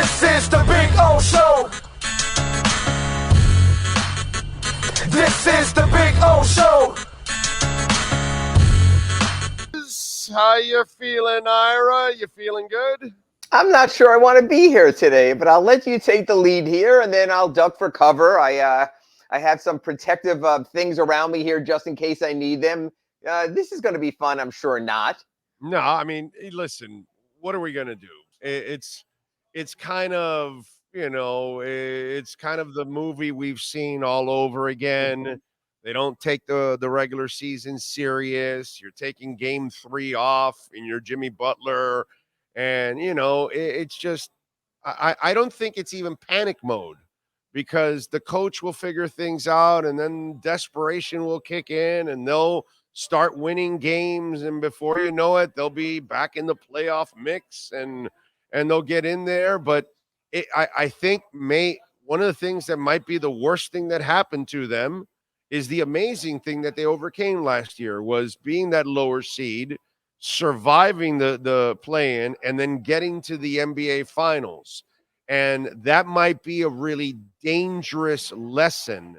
This is the Big O Show. This is the Big O Show. How you feeling, Ira? You feeling good? I'm not sure I want to be here today, but I'll let you take the lead here, and then I'll duck for cover. I have some protective things around me here just in case I need them. This is going to be fun. I'm sure not. No, I mean, listen, what are we going to do? It's kind of, it's kind of the movie we've seen all over again. They don't take the regular season serious. You're taking game 3 off and you're Jimmy Butler. And, it's just, I don't think it's even panic mode because the coach will figure things out and then desperation will kick in and they'll start winning games. And before you know it, they'll be back in the playoff mix and they'll get in there. But I think one of the things that might be the worst thing that happened to them is the amazing thing that they overcame last year was being that lower seed, surviving the play-in, and then getting to the NBA Finals. And that might be a really dangerous lesson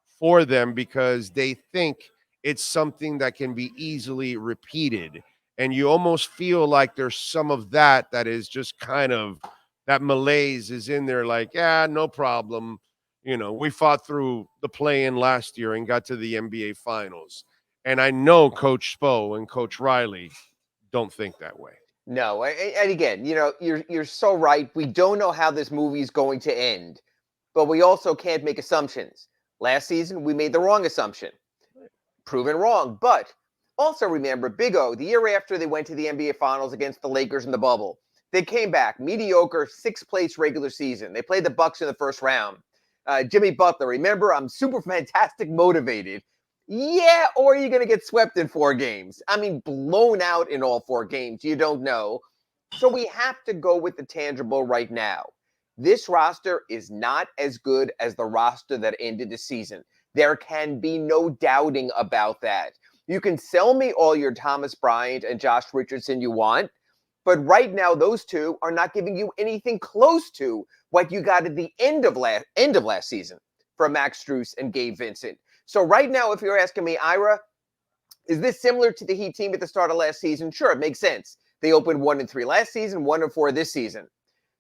for them because they think it's something that can be easily repeated. And you almost feel like there's some of that is just kind of that malaise is in there like, yeah, no problem. We fought through the play-in last year and got to the NBA Finals. And I know Coach Spo and Coach Riley don't think that way. No, and again, you're so right. We don't know how this movie is going to end, but we also can't make assumptions. Last season, we made the wrong assumption. Proven wrong. But also remember, Big O, the year after they went to the NBA Finals against the Lakers in the bubble, they came back, mediocre, 6th place regular season. They played the Bucks in the first round. Jimmy Butler, remember, I'm super fantastic motivated. Yeah, or are you going to get swept in 4 games? I mean, blown out in all 4 games. You don't know. So we have to go with the tangible right now. This roster is not as good as the roster that ended the season. There can be no doubting about that. You can sell me all your Thomas Bryant and Josh Richardson you want, but right now those two are not giving you anything close to what you got at the end of last season from Max Strus and Gabe Vincent. So right now, if you're asking me, Ira, is this similar to the Heat team at the start of last season? Sure, it makes sense. They opened 1-3 last season, 1-4 this season.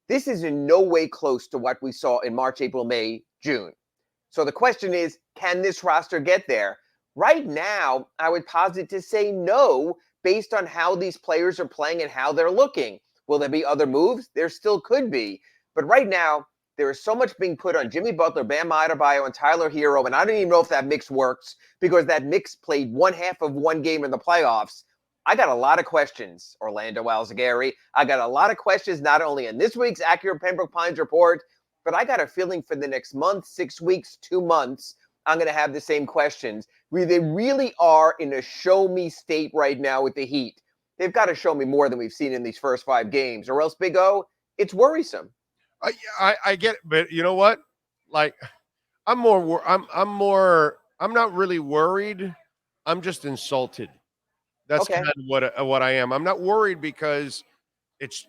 This is in no way close to what we saw in March, April, May, June. So the question is, can this roster get there? Right now, I would posit to say no, based on how these players are playing and how they're looking. Will there be other moves? There still could be. But right now, there is so much being put on Jimmy Butler, Bam Adebayo, and Tyler Hero, and I don't even know if that mix works because that mix played 1/2 of one game in the playoffs. I got a lot of questions, Orlando Alzugaray. I got a lot of questions not only in this week's Acura Pembroke Pines report, but I got a feeling for the next month, 6 weeks, 2 months, I'm going to have the same questions. They really are in a show-me state right now with the Heat. They've got to show me more than we've seen in these first 5 games, or else, Big O, it's worrisome. I get it, but you know what? Like, I'm not really worried. I'm just insulted. That's Okay. kind of what I am. I'm not worried because it's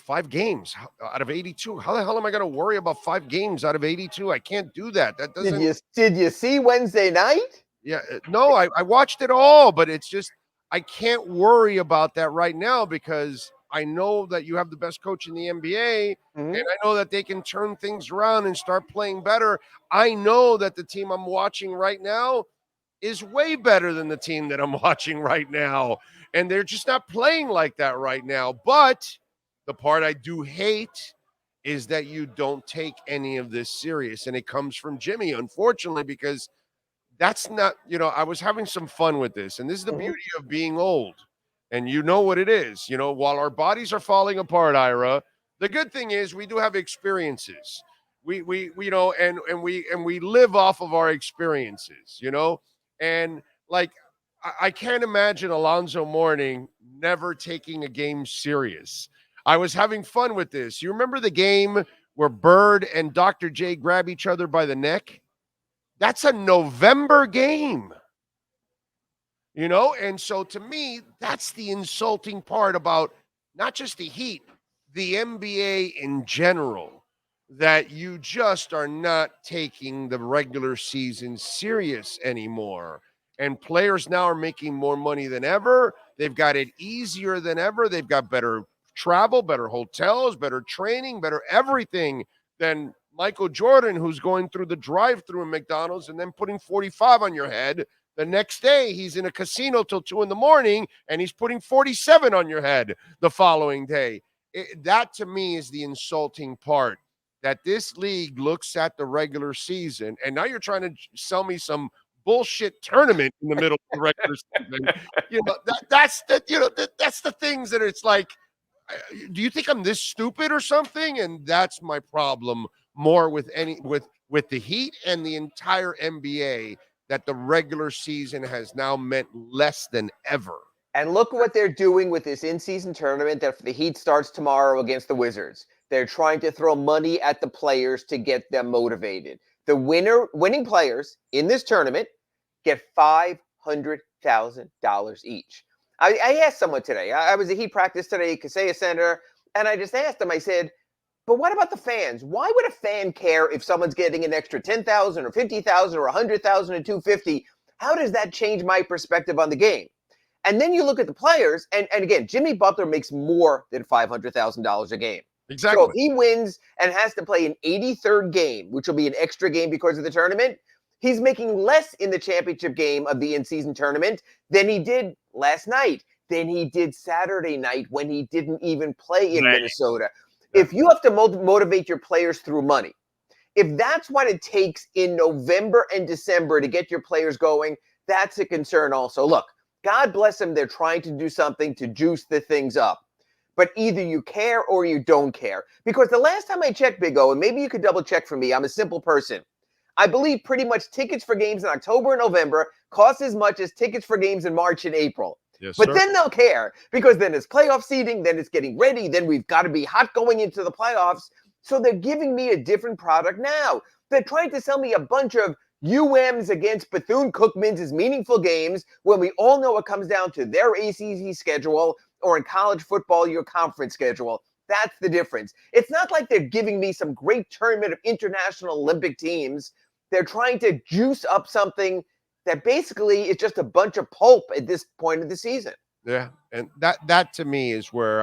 5 games out of 82. How the hell am I going to worry about 5 games out of 82? I can't do that. That doesn't. Did you see Wednesday night? Yeah, no, I watched it all, but it's just I can't worry about that right now because I know that you have the best coach in the NBA, and I know that they can turn things around and start playing better. I know that the team I'm watching right now is way better than the team that I'm watching right now, and they're just not playing like that right now. But the part I do hate is that you don't take any of this serious, and it comes from Jimmy, unfortunately, because that's not, I was having some fun with this, and this is the beauty of being old. And you know what it is, while our bodies are falling apart, Ira, the good thing is we do have experiences. We and we live off of our experiences, and like I can't imagine Alonzo Mourning never taking a game serious. I was having fun with this. You remember the game where Bird and Dr. J grab each other by the neck? That's a November game. And so to me, that's the insulting part about not just the Heat, the NBA in general. that you just are not taking the regular season serious anymore. And players now are making more money than ever. They've got it easier than ever. They've got better travel, better hotels, better training, better everything than Michael Jordan, who's going through the drive-through in McDonald's and then putting 45 on your head. The next day, he's in a casino till 2 a.m, and he's putting 47 on your head the following day. That, to me, is the insulting part, that this league looks at the regular season, and now you're trying to sell me some bullshit tournament in the middle of the regular season. That's the things that it's like, do you think I'm this stupid or something? And that's my problem more with the Heat and the entire NBA, that the regular season has now meant less than ever. And look at what they're doing with this in-season tournament that the Heat starts tomorrow against the Wizards. They're trying to throw money at the players to get them motivated. The winning players in this tournament get $500,000 each. I asked someone today. I was at Heat practice today at Kaseya Center, and I just asked them, I said, but what about the fans? Why would a fan care if someone's getting an extra $10,000 or $50,000 or $100,000 or $250,000? How does that change my perspective on the game? And then you look at the players, and again, Jimmy Butler makes more than $500,000 a game. Exactly. So if he wins and has to play an 83rd game, which will be an extra game because of the tournament, he's making less in the championship game of the in-season tournament than he did last night, than he did Saturday night when he didn't even play in Minnesota. If you have to motivate your players through money, if that's what it takes in November and December to get your players going, that's a concern also. Look, God bless them, they're trying to do something to juice the things up. But either you care or you don't care. Because the last time I checked, Big O, and maybe you could double check for me, I'm a simple person. I believe pretty much tickets for games in October and November cost as much as tickets for games in March and April. Yes, but sir. Then they'll care, because then it's playoff seeding, then it's getting ready, then we've got to be hot going into the playoffs. So they're giving me a different product now. They're trying to sell me a bunch of UMs against Bethune-Cookman's as meaningful games when we all know it comes down to their ACC schedule, or in college football, your conference schedule. That's the difference. It's not like they're giving me some great tournament of international Olympic teams. They're trying to juice up something that basically is just a bunch of pulp at this point of the season. Yeah, and that to me is where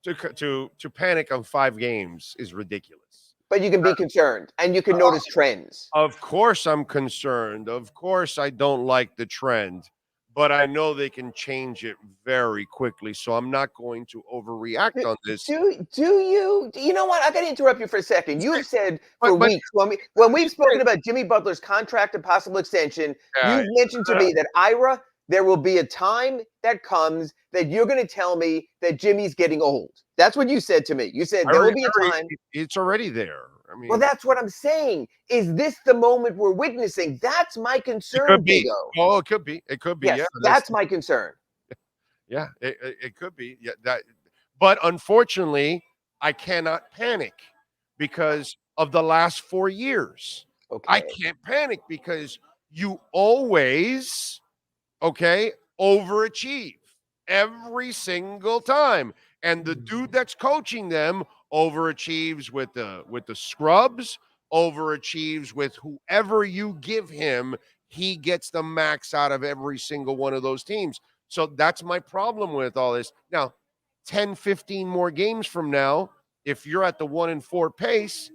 to panic on 5 games is ridiculous. But you can be concerned, and you can notice trends. Of course I'm concerned. Of course I don't like the trend, but I know they can change it very quickly, so I'm not going to overreact on this. Do you? You know what? I got to interrupt you for a second. You have said for weeks, when we've spoken about Jimmy Butler's contract and possible extension, you've mentioned to me that, Ira, there will be a time that comes that you're going to tell me that Jimmy's getting old. That's what you said to me. You said there will be a time. It's already there. I mean, well, that's what I'm saying. Is this the moment we're witnessing? That's my concern. It could be. Oh, it could be. It could be. Yes, yeah, that's my concern. Yeah, it could be. Yeah, but unfortunately, I cannot panic because of the last 4 years. Okay. I can't panic because you always, overachieve every single time. And the dude that's coaching them overachieves with the scrubs, overachieves with whoever you give him. He gets the max out of every single one of those teams. So that's my problem with all this. Now, 10, 15 more games from now, if you're at the 1-4 pace,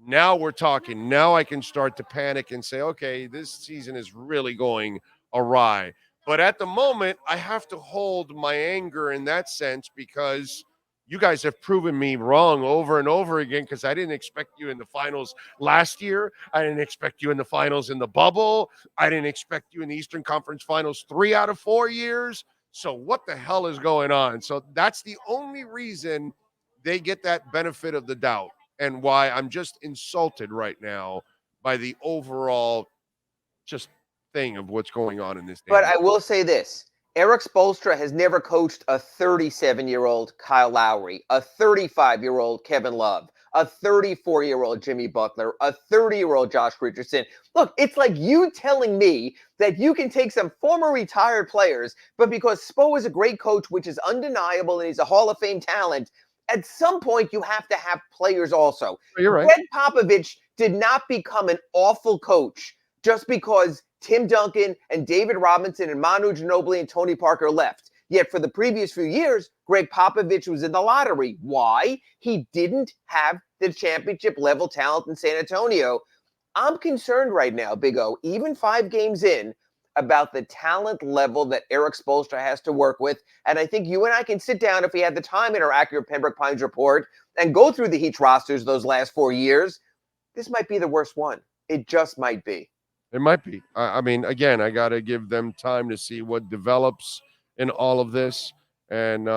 now we're talking. Now I can start to panic and say, okay, this season is really going awry. But at the moment, I have to hold my anger in that sense because you guys have proven me wrong over and over again, because I didn't expect you in the finals last year. I didn't expect you in the finals in the bubble. I didn't expect you in the Eastern Conference Finals 3 out of 4 years. So what the hell is going on? So that's the only reason they get that benefit of the doubt, and why I'm just insulted right now by the overall just thing of what's going on in this game. But I will say this. Eric Spoelstra has never coached a 37-year-old Kyle Lowry, a 35-year-old Kevin Love, a 34-year-old Jimmy Butler, a 30-year-old Josh Richardson. Look, it's like you telling me that you can take some former retired players, but because Spo is a great coach, which is undeniable, and he's a Hall of Fame talent, At some point, you have to have players also. You're right. Greg Popovich did not become an awful coach just because Tim Duncan and David Robinson and Manu Ginobili and Tony Parker left. Yet for the previous few years, Greg Popovich was in the lottery. Why? He didn't have the championship level talent in San Antonio. I'm concerned right now, Big O, even 5 games in, about the talent level that Eric Spoelstra has to work with. And I think you and I can sit down, if we had the time in our Acura Pembroke Pines report, and go through the Heat's rosters those last 4 years. This might be the worst one. It just might be. It might be. I mean, again, I got to give them time to see what develops in all of this, and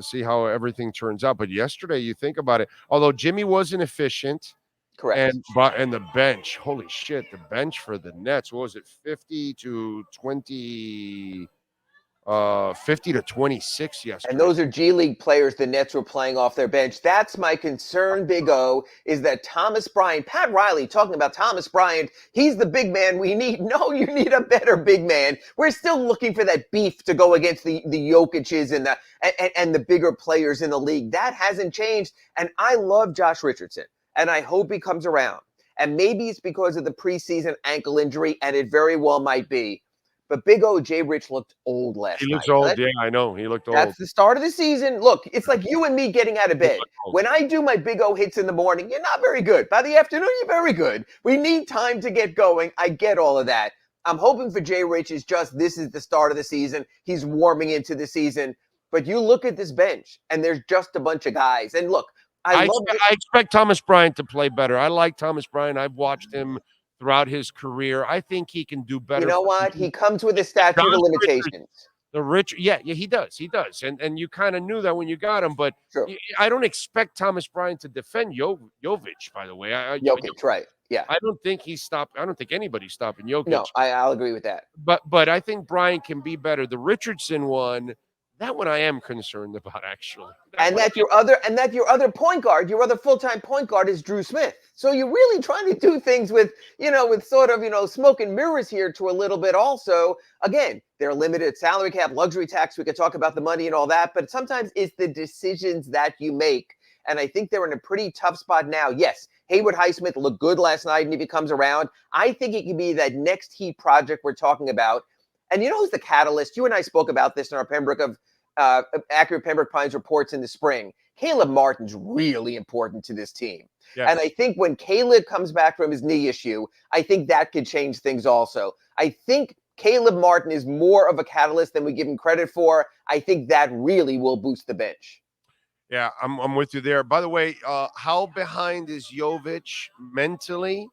see how everything turns out. But yesterday, you think about it. Although Jimmy wasn't efficient, Correct. and the bench, holy shit, the bench for the Nets, what was it, 50 to 26 yesterday. And those are G League players the Nets were playing off their bench. That's my concern, Big O, is that Thomas Bryant, Pat Riley talking about Thomas Bryant, he's the big man we need. No, you need a better big man. We're still looking for that beef to go against the Jokic's and the bigger players in the league. That hasn't changed. And I love Josh Richardson, and I hope he comes around. And maybe it's because of the preseason ankle injury, and it very well might be. But Big O, Jay Rich looked old last night. He looks old. Yeah, I know. He looked old. That's the start of the season. Look, it's like you and me getting out of bed. When I do my Big O hits in the morning, you're not very good. By the afternoon, you're very good. We need time to get going. I get all of that. I'm hoping for Jay Rich is just this is the start of the season. He's warming into the season. But you look at this bench, and there's just a bunch of guys. And look, I expect Thomas Bryant to play better. I like Thomas Bryant. I've watched him throughout his career. I think he can do better. You know what? He comes with a statute of limitations. Yeah, he does. And you kind of knew that when you got him, but sure. I don't expect Thomas Bryant to defend Jovic, by the way. Jokic, right. Yeah. I don't think I don't think anybody's stopping Jokic. No, I'll agree with that. But I think Bryant can be better. The Richardson one, that one I am concerned about, actually. Your other point guard, your other full-time point guard is Drew Smith. So you're really trying to do things with sort of, smoke and mirrors here to a little bit also. Again, they're limited salary cap, luxury tax. We could talk about the money and all that, but sometimes it's the decisions that you make. And I think they're in a pretty tough spot now. Yes, Haywood Highsmith looked good last night, and if he comes around, I think it could be that next Heat project we're talking about. And you know who's the catalyst? You and I spoke about this in our Acura Pembroke Pines reports in the spring. Caleb Martin's really important to this team. Yes. And I think when Caleb comes back from his knee issue, I think that could change things also. I think Caleb Martin is more of a catalyst than we give him credit for. I think that really will boost the bench. Yeah, I'm with you there. By the way, how behind is Jovic mentally?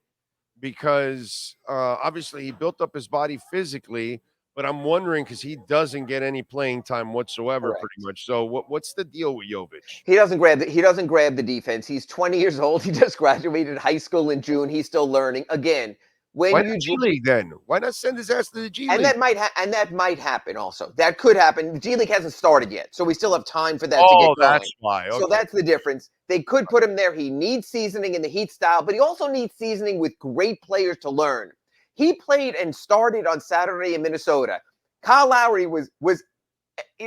Because obviously he built up his body physically, but I'm wondering because he doesn't get any playing time whatsoever, Correct. Pretty much. So what's the deal with Jovic? He doesn't grab the defense. He's 20 years old. He just graduated high school in June. He's still learning. Again, why not G League then? Why not send his ass to the G League? And that might happen also. That could happen. The G League hasn't started yet, so we still have time for that to get going. That's why. Okay. So that's the difference. They could put him there. He needs seasoning in the Heat style, but he also needs seasoning with great players to learn. He played and started on Saturday in Minnesota. Kyle Lowry was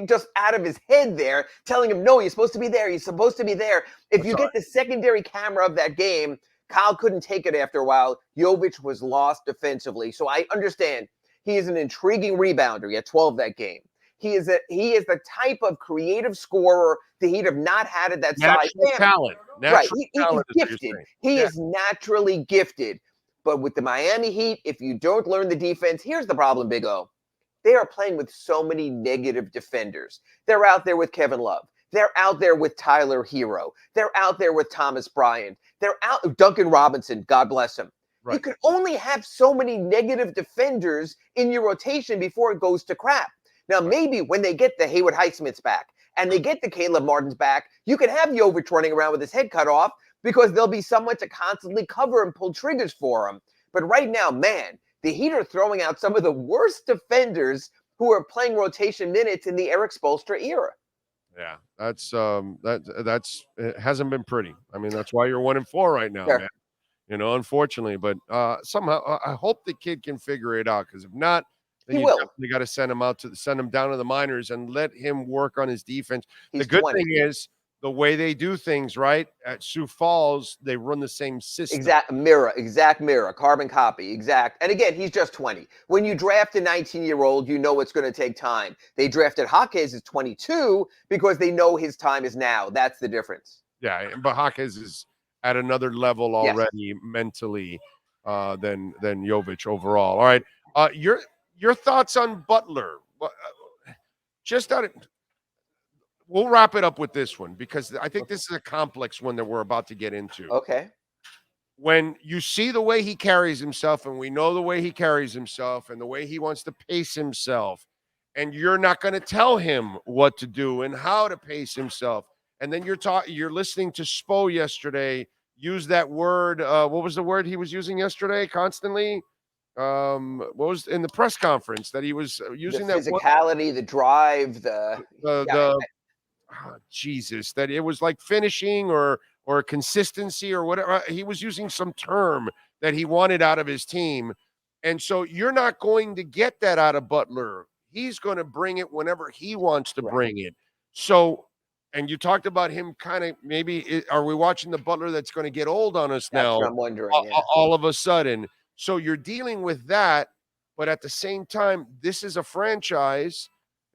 just out of his head there, telling him, no, you're supposed to be there. You're supposed to be there. If you get the secondary camera of that game, Kyle couldn't take it after a while. Jovic was lost defensively. So I understand he is an intriguing rebounder. He had 12 that game. He is the type of creative scorer the Heat have not had at that size. Talent. Right. He's gifted. He is naturally gifted. But with the Miami Heat, if you don't learn the defense, here's the problem, Big O. They are playing with so many negative defenders. They're out there with Kevin Love. They're out there with Tyler Hero. They're out there with Thomas Bryant. They're out Duncan Robinson, God bless him. Right. You can only have so many negative defenders in your rotation before it goes to crap. Now, maybe when they get the Haywood Highsmiths back and they get the Caleb Martins back, you can have Jovic running around with his head cut off because there'll be someone to constantly cover and pull triggers for him. But right now, man, the Heat are throwing out some of the worst defenders who are playing rotation minutes in the Eric Spoelstra era. Yeah, that's it hasn't been pretty. I mean, that's why you're 1-4 right now, Sure. man. Unfortunately, but somehow I hope the kid can figure it out. Because if not, then you definitely got to send him down to the minors and let him work on his defense. He's the good 20. thing is the way they do things, right? At Sioux Falls, they run the same system. Exact mirror, carbon copy, exact. And again, he's just 20. When you draft a 19-year-old, you know it's going to take time. They drafted Jaquez at 22 because they know his time is now. That's the difference. Yeah, but Jaquez is at another level already mentally than Jovic overall. All right, your thoughts on Butler? Just out of, we'll wrap it up with this one because I think this is a complex one that we're about to get into. Okay. When you see the way he carries himself, and we know the way he carries himself and the way he wants to pace himself, and you're not going to tell him what to do and how to pace himself. And then you're listening to Spo yesterday use that word. What was the word he was using yesterday constantly? What was in the press conference that he was using? The that physicality, the drive, Jesus, that it was like finishing or consistency or whatever. He was using some term that he wanted out of his team. And so you're not going to get that out of Butler. He's going to bring it whenever he wants to bring it. So, and you talked about him kind of maybe, are we watching the Butler that's going to get old on us now? That's what I'm wondering. All of a sudden. So you're dealing with that. But at the same time, this is a franchise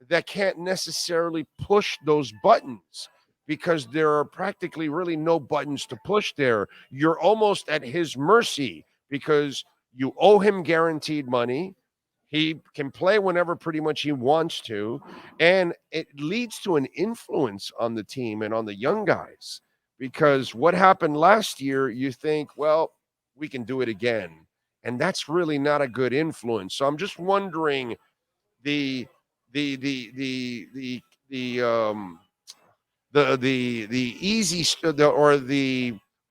that can't necessarily push those buttons because there are practically really no buttons to push there. You're almost at his mercy because you owe him guaranteed money. He can play whenever pretty much he wants to, and it leads to an influence on the team and on the young guys because what happened last year, you think, well, we can do it again. And that's really not a good influence. So I'm just wondering the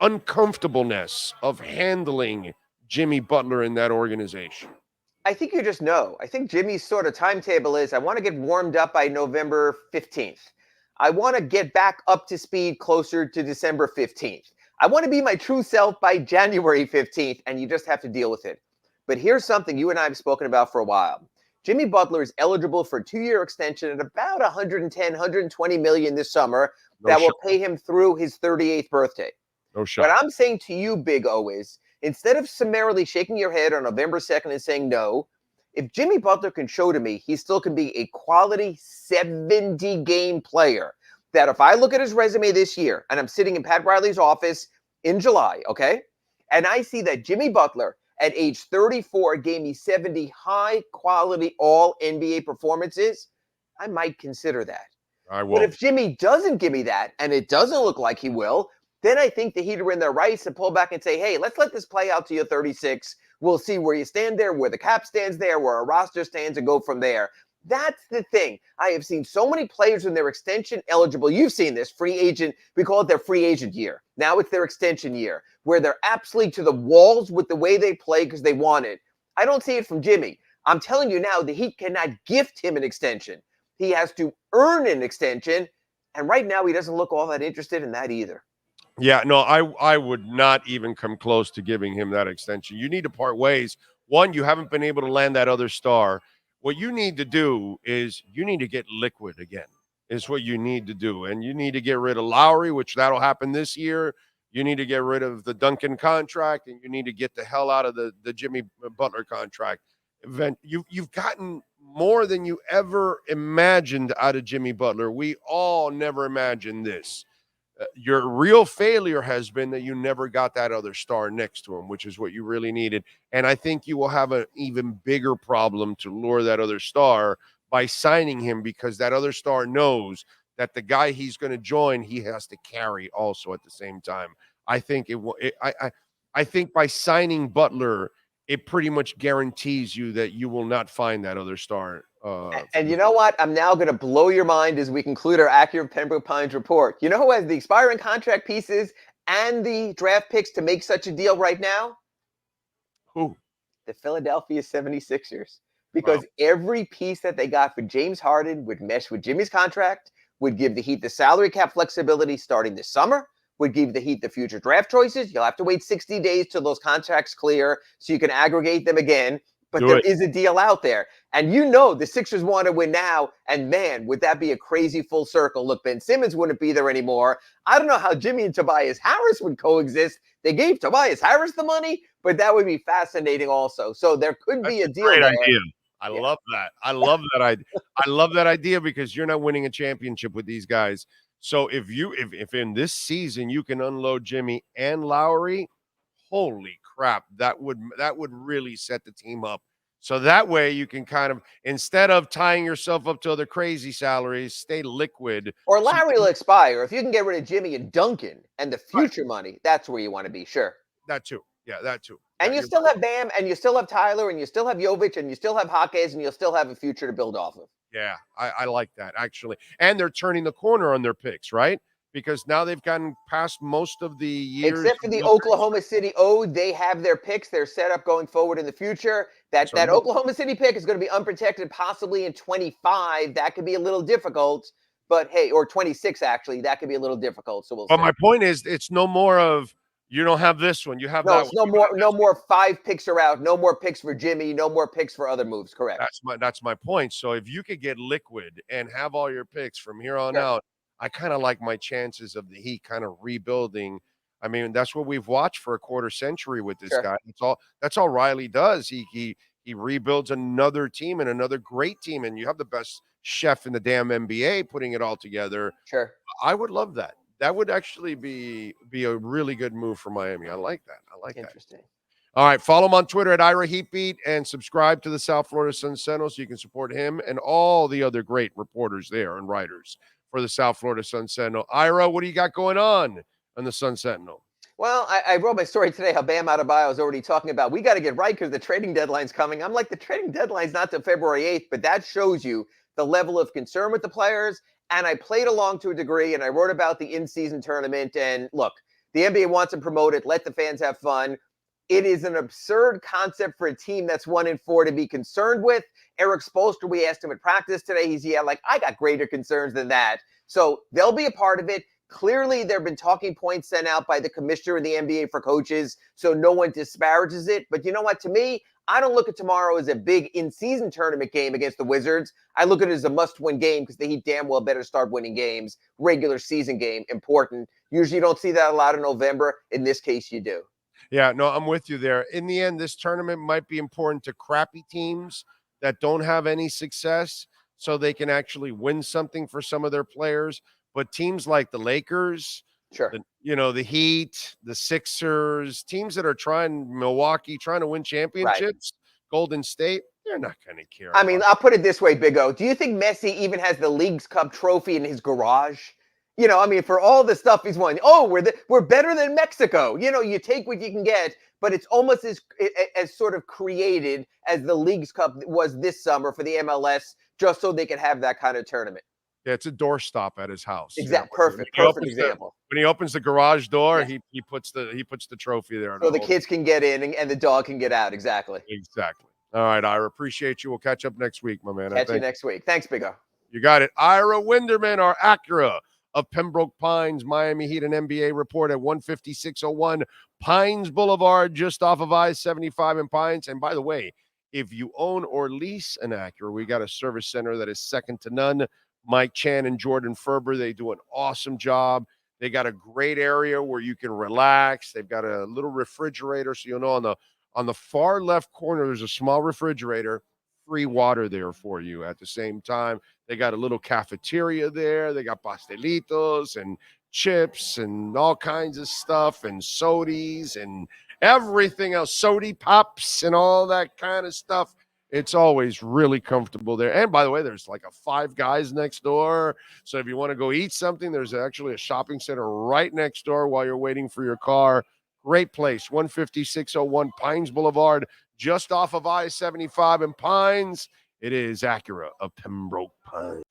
uncomfortableness of handling Jimmy Butler in that organization. I think you just know. I think Jimmy's sort of timetable is I want to get warmed up by November 15th. I want to get back up to speed closer to December 15th. I want to be my true self by January 15th, and you just have to deal with it. But here's something you and I have spoken about for a while. Jimmy Butler is eligible for a 2-year extension at about 110, 120 million this summer will pay him through his 38th birthday. No shot. What I'm saying to you, Big O, is instead of summarily shaking your head on November 2nd and saying no, if Jimmy Butler can show to me he still can be a quality 70-game player, that if I look at his resume this year, and I'm sitting in Pat Riley's office in July, okay, and I see that Jimmy Butler at age 34 gave me 70 high-quality all-NBA performances, I might consider that. I will. But if Jimmy doesn't give me that, and it doesn't look like he will, then I think the Heat are in their rights to pull back and say, hey, let's let this play out to your 36. We'll see where you stand there, where the cap stands there, where our roster stands, and go from there. That's the thing. I have seen so many players in their extension eligible. You've seen this free agent. We call it their free agent year. Now it's their extension year where they're absolutely to the walls with the way they play because they want it. I don't see it from Jimmy. I'm telling you now, the Heat cannot gift him an extension. He has to earn an extension. And right now he doesn't look all that interested in that either. Yeah, no, I would not even come close to giving him that extension. You need to part ways. One, you haven't been able to land that other star. What you need to do is you need to get liquid again, is what you need to do. And you need to get rid of Lowry, which that'll happen this year. You need to get rid of the Duncan contract, and you need to get the hell out of the Jimmy Butler contract. You've gotten more than you ever imagined out of Jimmy Butler. We all never imagined this. Your real failure has been that you never got that other star next to him, which is what you really needed. And I think you will have an even bigger problem to lure that other star by signing him because that other star knows that the guy he's going to join, he has to carry also at the same time. I think I think by signing Butler, it pretty much guarantees you that you will not find that other star. And you know what? I'm now going to blow your mind as we conclude our Acura Pembroke Pines report. You know who has the expiring contract pieces and the draft picks to make such a deal right now? Who? The Philadelphia 76ers. Because every piece that they got for James Harden would mesh with Jimmy's contract, would give the Heat the salary cap flexibility starting this summer, would give the Heat the future draft choices. You'll have to wait 60 days till those contracts clear so you can aggregate them again. but Do there it. is a deal out there. And you know the Sixers want to win now. And man, would that be a crazy full circle. Look, Ben Simmons wouldn't be there anymore. I don't know how Jimmy and Tobias Harris would coexist. They gave Tobias Harris the money, but that would be fascinating also. So there could be a deal Great there. idea. I love that. I love that idea. I love that idea because you're not winning a championship with these guys. So if in this season you can unload Jimmy and Lowry, holy crap, that would really set the team up. So that way you can kind of, instead of tying yourself up to other crazy salaries, stay liquid. Or So Lowry will expire. If you can get rid of Jimmy and Duncan and the future money, that's where you want to be, sure. that too. Yeah, that too. And Yeah, you still have Bam, and you still have Tyler, and you still have Jovic, and you still have Jaquez, and you'll still have a future to build off of. Yeah, I like that actually. And they're turning the corner on their picks, right? Because now they've gotten past most of the years. Except for the Oklahoma City they have their picks. They're set up going forward in the future. That Oklahoma City pick is going to be unprotected possibly in 25. That could be a little difficult. But hey, or 26 actually, that could be a little difficult. So we'll see. But my point is, it's no more of you don't have this one, you have that one. No more 5 picks are out. No more picks for Jimmy. No more picks for other moves. Correct. That's my point. So if you could get liquid and have all your picks from here on out, I kind of like my chances of the Heat kind of rebuilding. I mean, that's what we've watched for a quarter century with this guy. That's all Riley does. He rebuilds another team and another great team, and you have the best chef in the damn NBA putting it all together. Sure. I would love that. That would actually be a really good move for Miami. I like that. I like that. Interesting. All right, follow him on Twitter at Ira Heatbeat and subscribe to the South Florida Sun Sentinel so you can support him and all the other great reporters there and writers for the South Florida Sun Sentinel. Ira, what do you got going on the Sun Sentinel? Well, I wrote my story today how Bam Adebayo is already talking about we got to get right because the trading deadline's coming. I'm like, the trading deadline's not till February 8th, but that shows you the level of concern with the players. And I played along to a degree, and I wrote about the in-season tournament. And look, the NBA wants to promote it. Let the fans have fun. It is an absurd concept for a team that's 1-4 to be concerned with. Eric Spoelstra, we asked him at practice today. He's like, I got greater concerns than that. So they'll be a part of it. Clearly, there have been talking points sent out by the commissioner of the NBA for coaches, so no one disparages it. But you know what? To me, I don't look at tomorrow as a big in-season tournament game against the Wizards. I look at it as a must-win game because the Heat damn well better start winning games. Regular season game, important. Usually you don't see that a lot in November. In this case, you do. Yeah, no, I'm with you there. In the end, this tournament might be important to crappy teams that don't have any success so they can actually win something for some of their players. But teams like the Lakers, sure, the Heat, the Sixers, teams that are Milwaukee, trying to win championships, Golden State, they're not going to care. I mean, I'll put it this way, Big O. Do you think Messi even has the Leagues Cup trophy in his garage? I mean, for all the stuff he's won. Oh, we're better than Mexico. You take what you can get, but it's almost as sort of created as the Leagues Cup was this summer for the MLS, just so they could have that kind of tournament. Yeah, it's a doorstop at his house. Exactly. Perfect example. When he opens the garage door, he puts the trophy there. So the kids can get in and the dog can get out. Exactly. Exactly. All right, Ira. Appreciate you. We'll catch up next week, my man. Catch you next week. Thanks, Big O. You got it. Ira Winderman, our Acura of Pembroke Pines, Miami Heat and NBA report at 15601 Pines Boulevard, just off of I-75 in Pines. And by the way, if you own or lease an Acura, we got a service center that is second to none. Mike Chan and Jordan Ferber, they do an awesome job. They got a great area where you can relax. They've got a little refrigerator. So on the far left corner, there's a small refrigerator, free water there for you at the same time. They got a little cafeteria there. They got pastelitos and chips and all kinds of stuff and sodies and everything else, sody pops and all that kind of stuff. It's always really comfortable there. And by the way, there's like a Five Guys next door. So if you want to go eat something, there's actually a shopping center right next door while you're waiting for your car. Great place, 15601 Pines Boulevard, just off of I-75 in Pines. It is Acura of Pembroke Pines.